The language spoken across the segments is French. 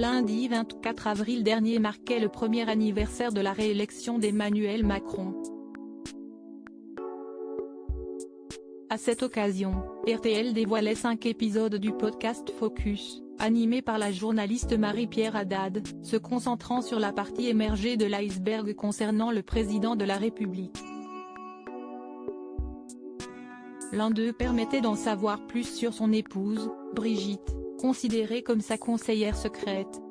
Lundi 24 avril dernier marquait le premier anniversaire de la réélection d'Emmanuel Macron. À cette occasion, RTL dévoilait 5 épisodes du podcast Focus, animé par la journaliste Marie-Pierre Haddad, se concentrant sur la partie émergée de l'iceberg concernant le président de la République. L'un d'eux permettait d'en savoir plus sur son épouse, Brigitte, considérée comme sa conseillère secrète.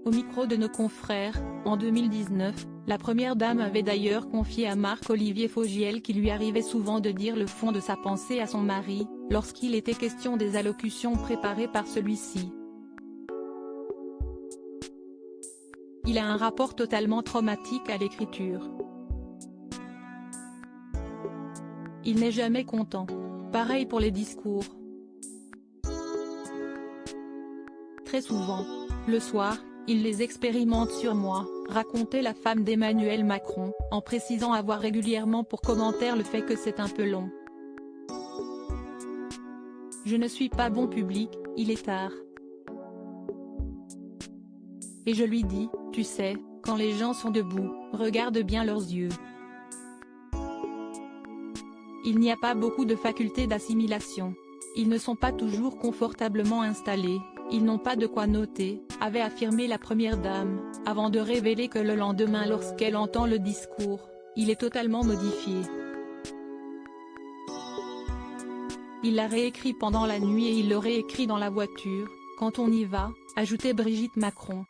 Au micro de nos confrères, en 2019, la première dame avait d'ailleurs confié à Marc-Olivier Fogiel qu'il lui arrivait souvent de dire le fond de sa pensée à son mari, lorsqu'il était question des allocutions préparées par celui-ci. Il a un rapport totalement traumatique à l'écriture. Il n'est jamais content. Pareil pour les discours. Très souvent, le soir, il les expérimente sur moi, racontait la femme d'Emmanuel Macron, en précisant avoir régulièrement pour commentaire le fait que c'est un peu long. Je ne suis pas bon public, il est tard. Et je lui dis, tu sais, quand les gens sont debout, regarde bien leurs yeux. Il n'y a pas beaucoup de facultés d'assimilation. Ils ne sont pas toujours confortablement installés, ils n'ont pas de quoi noter, avait affirmé la première dame, avant de révéler que le lendemain lorsqu'elle entend le discours, il est totalement modifié. Il l'a réécrit pendant la nuit et il le réécrit dans la voiture, quand on y va, ajoutait Brigitte Macron.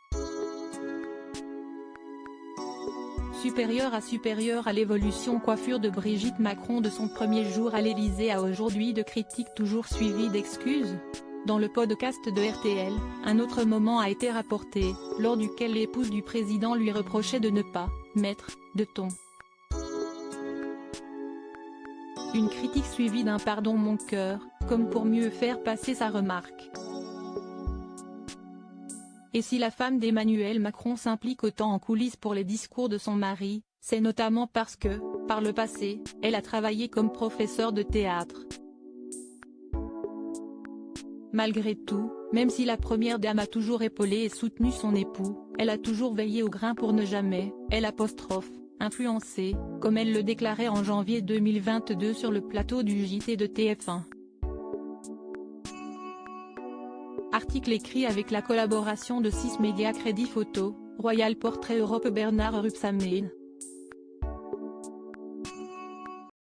Supérieure à l'évolution coiffure de Brigitte Macron de son premier jour à l'Élysée à aujourd'hui, de critiques toujours suivies d'excuses. Dans le podcast de RTL, un autre moment a été rapporté, lors duquel l'épouse du président lui reprochait de ne pas mettre de ton. Une critique suivie d'un pardon mon cœur, comme pour mieux faire passer sa remarque. Et si la femme d'Emmanuel Macron s'implique autant en coulisses pour les discours de son mari, c'est notamment parce que, par le passé, elle a travaillé comme professeure de théâtre. Malgré tout, même si la première dame a toujours épaulé et soutenu son époux, elle a toujours veillé au grain pour ne jamais, influencer, comme elle le déclarait en janvier 2022 sur le plateau du JT de TF1. Article écrit avec la collaboration de 6 médias Crédit Photo, Royal Portrait Europe Bernard Rupsamine.